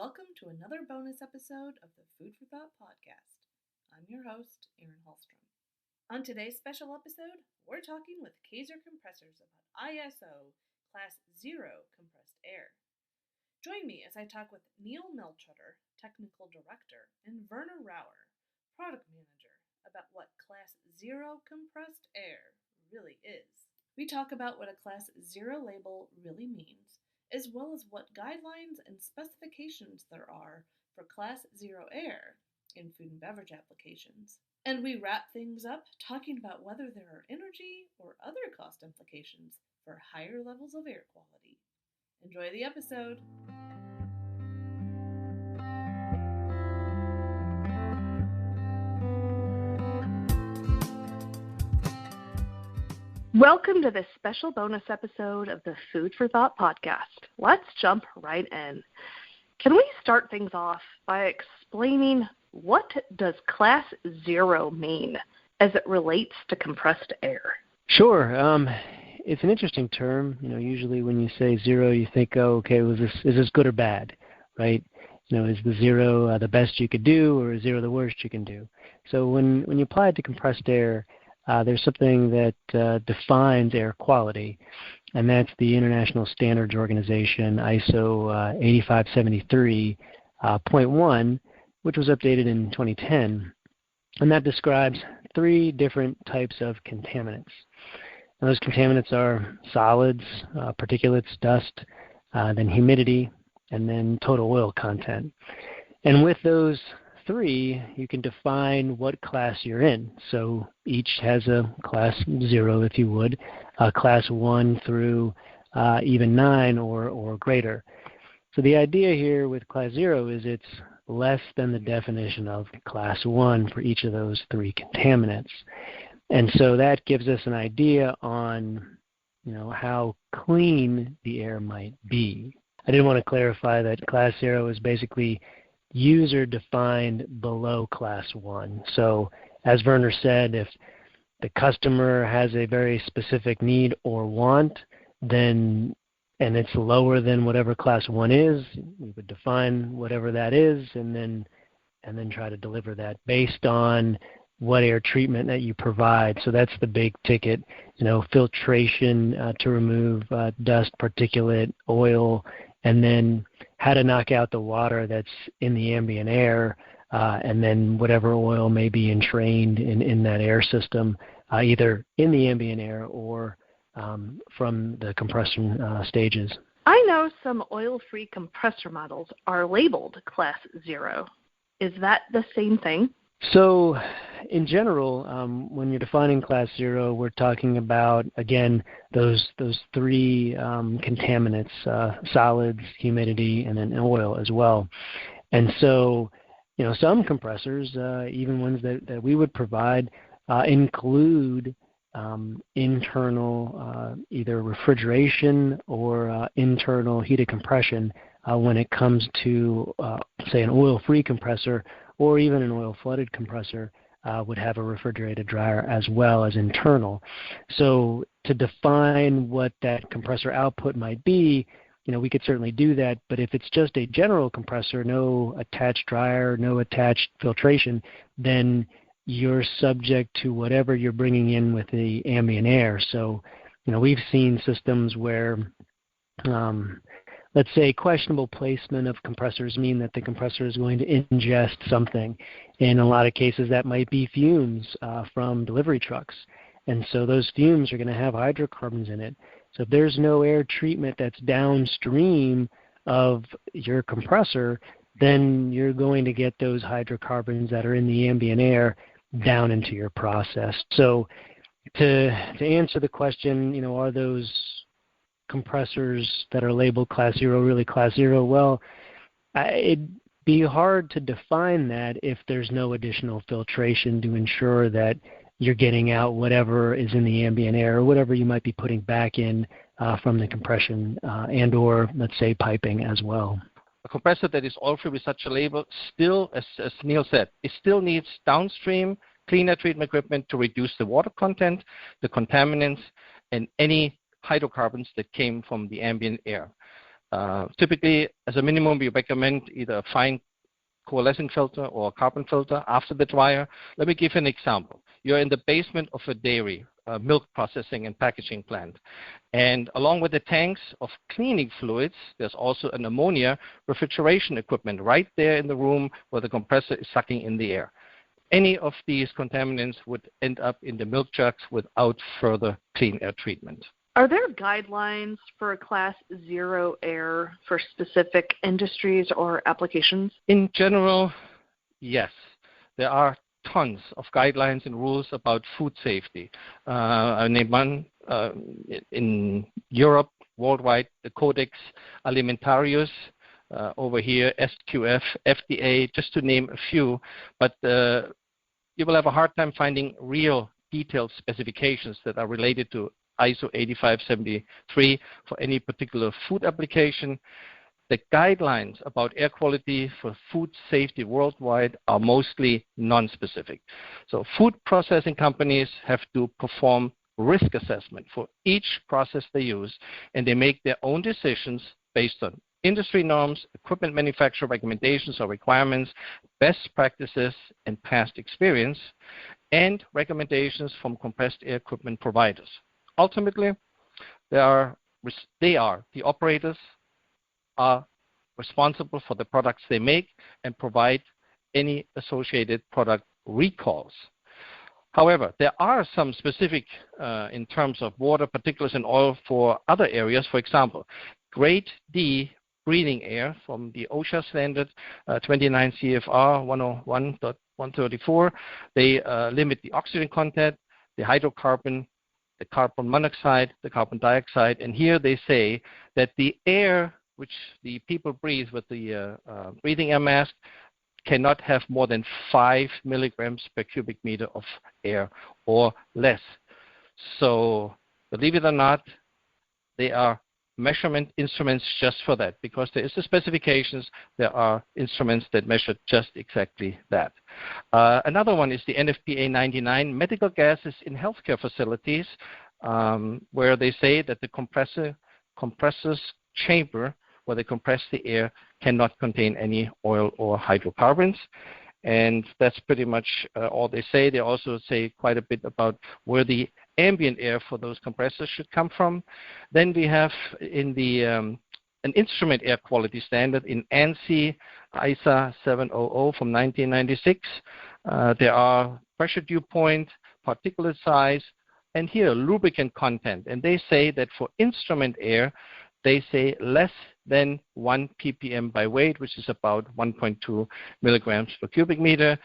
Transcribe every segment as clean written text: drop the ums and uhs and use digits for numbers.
Welcome to another bonus episode of the Food for Thought podcast. I'm your host, Erin Hallstrom. On today's special episode, we're talking with Kaeser Compressors about ISO Class 0 compressed air. Join me as I talk with Neil Mehltretter, Technical Director, and Verner Rauer, Product Manager, about what Class 0 compressed air really is. We talk about what a Class 0 label really means, as well as what guidelines and specifications there are for Class 0 air in food and beverage applications. And we wrap things up talking about whether there are energy or other cost implications for higher levels of air quality. Enjoy the episode! Welcome to this special bonus episode of the Food for Thought podcast. Let's jump right in. Can we start things off by explaining what does Class 0 mean as it relates to compressed air? Sure. It's an interesting term. Usually when you say zero, you think, oh, okay, is this good or bad, right? Is the zero the best you could do, or is zero the worst you can do? So when you apply it to compressed air, there's something that defines air quality, and that's the International Standards Organization, ISO 8573.1, which was updated in 2010. And that describes three different types of contaminants. And those contaminants are solids, particulates, dust, then humidity, and then total oil content. And with those three, you can define what class you're in. So each has a class 0, if you would, class 1 through even 9 or greater. So the idea here with class 0 is it's less than the definition of class 1 for each of those three contaminants. And so that gives us an idea on how clean the air might be. I did want to clarify that class 0 is basically user-defined below class 1. So as Verner said, if the customer has a very specific need or want, and it's lower than whatever class 1 is, we would define whatever that is and then try to deliver that based on what air treatment that you provide. So that's the big ticket, filtration to remove dust, particulate, oil, and then how to knock out the water that's in the ambient air, and then whatever oil may be entrained in that air system, either in the ambient air or from the compression stages. I know some oil-free compressor models are labeled Class 0. Is that the same thing? So in general, when you're defining class 0, we're talking about, again, those three contaminants, solids, humidity, and then oil as well. And so, some compressors, even ones that we would provide, include internal either refrigeration or internal heated compression when it comes to, say, an oil-free compressor, or even an oil-flooded compressor would have a refrigerated dryer as well as internal. So to define what that compressor output might be, we could certainly do that, but if it's just a general compressor, no attached dryer, no attached filtration, then you're subject to whatever you're bringing in with the ambient air. So, we've seen systems where let's say questionable placement of compressors mean that the compressor is going to ingest something. In a lot of cases, that might be fumes from delivery trucks. And so those fumes are going to have hydrocarbons in it. So if there's no air treatment that's downstream of your compressor, then you're going to get those hydrocarbons that are in the ambient air down into your process. So to answer the question, are those compressors that are labeled class 0 really class 0? Well, it'd be hard to define that if there's no additional filtration to ensure that you're getting out whatever is in the ambient air or whatever you might be putting back in from the compression and or, let's say, piping as well. A compressor that is oil-free with such a label still, as Neil said, it still needs downstream cleaner treatment equipment to reduce the water content, the contaminants, and any hydrocarbons that came from the ambient air. Typically, as a minimum, we recommend either a fine coalescing filter or a carbon filter after the dryer. Let me give you an example. You're in the basement of a dairy, milk processing and packaging plant. And along with the tanks of cleaning fluids, there's also an ammonia refrigeration equipment right there in the room where the compressor is sucking in the air. Any of these contaminants would end up in the milk jugs without further clean air treatment. Are there guidelines for a Class 0 air for specific industries or applications? In general, yes. There are tons of guidelines and rules about food safety. I name one in Europe, worldwide, the Codex Alimentarius, over here, SQF, FDA, just to name a few. But you will have a hard time finding real detailed specifications that are related to ISO 8573 for any particular food application. The guidelines about air quality for food safety worldwide are mostly non-specific. So food processing companies have to perform risk assessment for each process they use, and they make their own decisions based on industry norms, equipment manufacturer recommendations or requirements, best practices, and past experience, and recommendations from compressed air equipment providers. Ultimately, the operators are responsible for the products they make and provide any associated product recalls. However, there are some specific in terms of water, particulates, and oil for other areas. For example, grade D breathing air from the OSHA standard 29 CFR 101.134. They limit the oxygen content, the hydrocarbon, the carbon monoxide, the carbon dioxide, and here they say that the air which the people breathe with the breathing air mask cannot have more than 5 milligrams per cubic meter of air or less. So believe it or not, they are measurement instruments just for that, because there is the specifications, there are instruments that measure just exactly that. Another one is the NFPA 99, medical gases in healthcare facilities, where they say that the compressor's chamber where they compress the air cannot contain any oil or hydrocarbons. And that's pretty much all they say. They also say quite a bit about where the ambient air for those compressors should come from. Then we have in the an instrument air quality standard in ANSI ISA 700 from 1996. There are pressure dew point, particulate size, and here lubricant content. And they say that for instrument air, they say less than 1 ppm by weight, which is about 1.2 milligrams per cubic meter.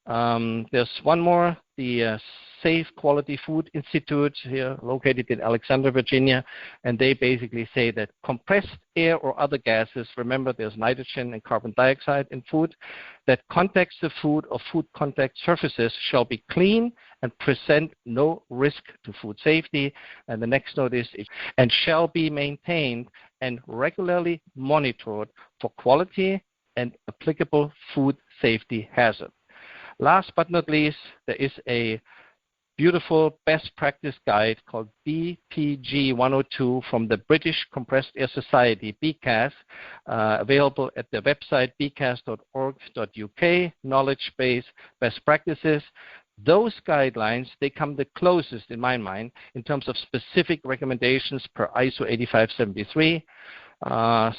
There's one more, the Safe Quality Food Institute here located in Alexandria, Virginia, and they basically say that compressed air or other gases, remember there's nitrogen and carbon dioxide in food, that contacts the food or food contact surfaces shall be clean and present no risk to food safety. And the next note is, and shall be maintained and regularly monitored for quality and applicable food safety hazard. Last but not least, there is a beautiful best practice guide called BPG 102 from the British Compressed Air Society, BCAS, available at their website bcas.org.uk, knowledge base best practices. Those guidelines, they come the closest in my mind in terms of specific recommendations per ISO 8573.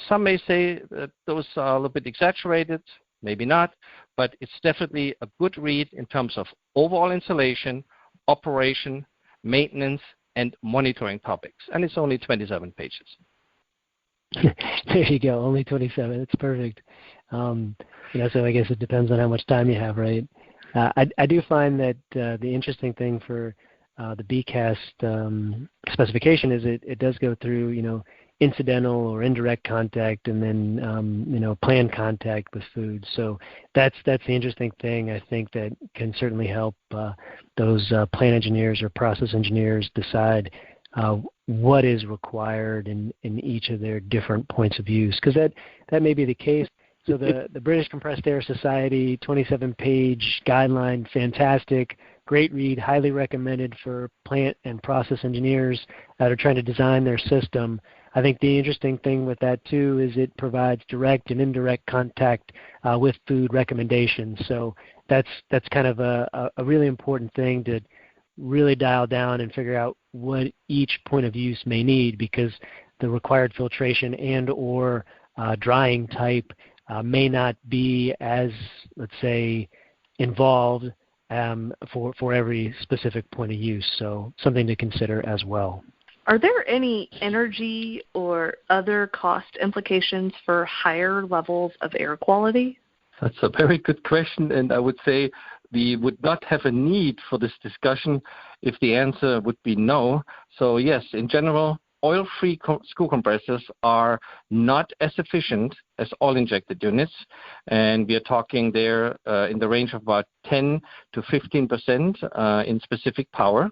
Some may say that those are a little bit exaggerated, maybe not, but it's definitely a good read in terms of overall installation, operation, maintenance, and monitoring topics. And it's only 27 pages. There you go, only 27. It's perfect. So I guess it depends on how much time you have, right? I do find that the interesting thing for the BCAS specification is it does go through, incidental or indirect contact, and then planned contact with food. So that's the interesting thing. I think that can certainly help those plant engineers or process engineers decide what is required in each of their different points of use, because that may be the case. So the British Compressed Air Society 27-page guideline, fantastic, great read, highly recommended for plant and process engineers that are trying to design their system. I think the interesting thing with that too is it provides direct and indirect contact with food recommendations. So that's kind of a really important thing to really dial down and figure out what each point of use may need, because the required filtration and or drying type may not be as, let's say, involved for every specific point of use. So something to consider as well. Are there any energy or other cost implications for higher levels of air quality? That's a very good question, and I would say we would not have a need for this discussion if the answer would be no. So yes, in general, oil-free screw compressors are not as efficient as oil-injected units, and we are talking there in the range of about 10 to 15% in specific power,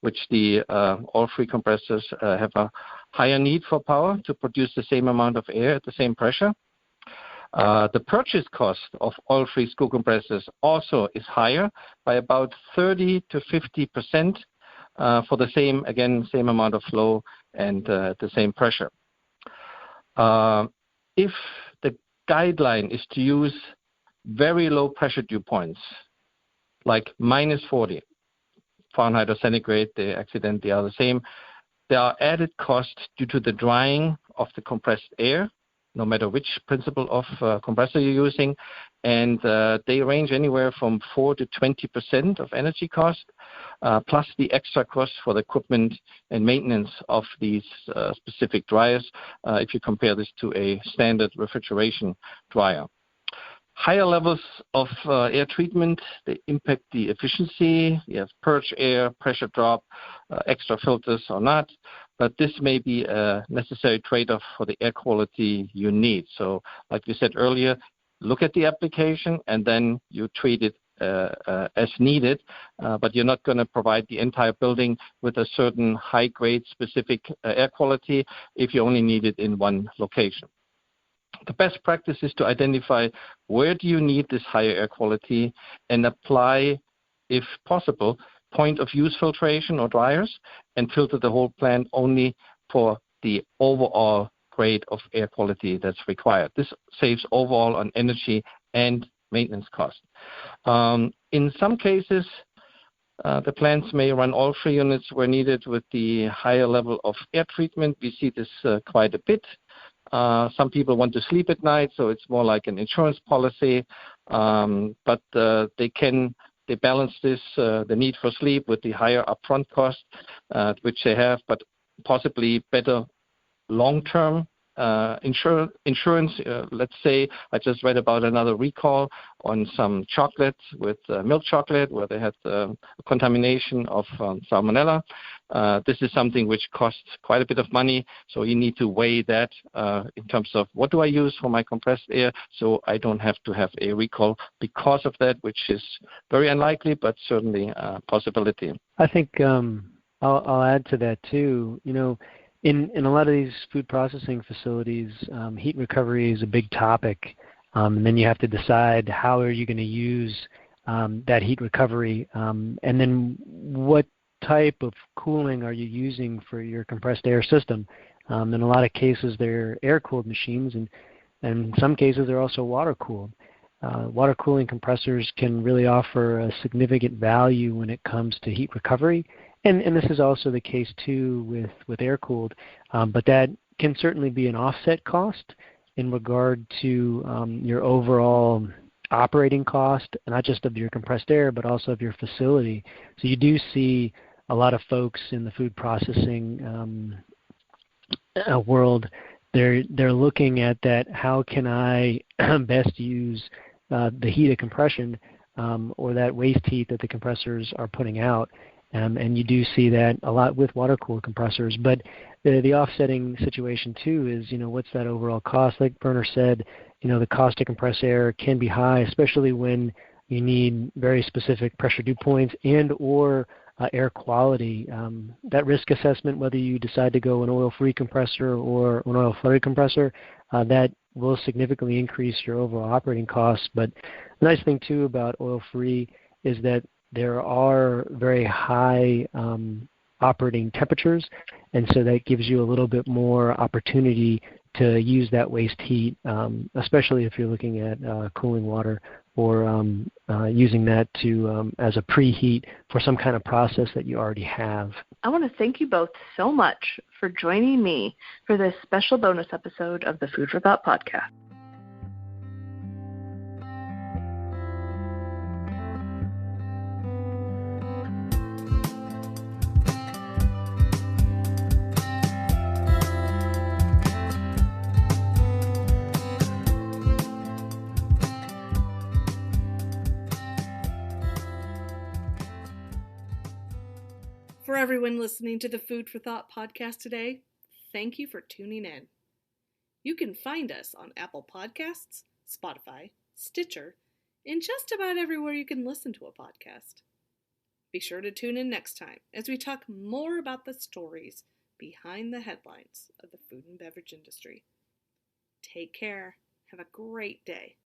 which the oil-free compressors have a higher need for power to produce the same amount of air at the same pressure. The purchase cost of oil-free screw compressors also is higher by about 30 to 50% for the same amount of flow and the same pressure. If the guideline is to use very low pressure dew points, like minus 40 Fahrenheit or centigrade, they accidentally are the same, there are added costs due to the drying of the compressed air, no matter which principle of compressor you're using, and they range anywhere from 4 to 20% of energy cost, plus the extra cost for the equipment and maintenance of these specific dryers, if you compare this to a standard refrigeration dryer. Higher levels of air treatment, they impact the efficiency. You have purge air, pressure drop, extra filters or not. But this may be a necessary trade-off for the air quality you need. So like we said earlier, look at the application and then you treat it as needed, but you're not going to provide the entire building with a certain high-grade specific air quality if you only need it in one location. The best practice is to identify where do you need this higher air quality and apply, if possible, point-of-use filtration or dryers and filter the whole plant only for the overall grade of air quality that's required. This saves overall on energy and maintenance cost. In some cases, the plants may run oil-free units where needed with the higher level of air treatment. We see this quite a bit. Some people want to sleep at night, so it's more like an insurance policy, but they balance this, the need for sleep with the higher upfront cost, which they have, but possibly better long-term insurance. Let's say I just read about another recall on some chocolate with milk chocolate where they had contamination of salmonella. This is something which costs quite a bit of money, so you need to weigh that in terms of what do I use for my compressed air so I don't have to have a recall because of that, which is very unlikely, but certainly a possibility. I think I'll add to that too. You know, in a lot of these food processing facilities, heat recovery is a big topic, and then you have to decide how are you going to use that heat recovery, and then what type of cooling are you using for your compressed air system. In a lot of cases, they're air-cooled machines, and in some cases, they're also water-cooled. Water cooling compressors can really offer a significant value when it comes to heat recovery. And this is also the case, too, with air-cooled. But that can certainly be an offset cost in regard to your overall operating cost, not just of your compressed air, but also of your facility. So you do see a lot of folks in the food processing world, they're looking at that, how can I best use the heat of compression or that waste heat that the compressors are putting out. And you do see that a lot with water-cooled compressors. But the offsetting situation, too, is, you know, what's that overall cost? Like Verner said, you know, the cost to compress air can be high, especially when you need very specific pressure dew points and or air quality. That risk assessment, whether you decide to go an oil-free compressor or an oil-flooded compressor, that will significantly increase your overall operating costs. But the nice thing, too, about oil-free is that there are very high operating temperatures, and so that gives you a little bit more opportunity to use that waste heat, especially if you're looking at cooling water or using that to as a preheat for some kind of process that you already have. I want to thank you both so much for joining me for this special bonus episode of the Food for Thought podcast. For everyone listening to the Food for Thought podcast today, thank you for tuning in. You can find us on Apple Podcasts, Spotify, Stitcher, and just about everywhere you can listen to a podcast. Be sure to tune in next time as we talk more about the stories behind the headlines of the food and beverage industry. Take care. Have a great day.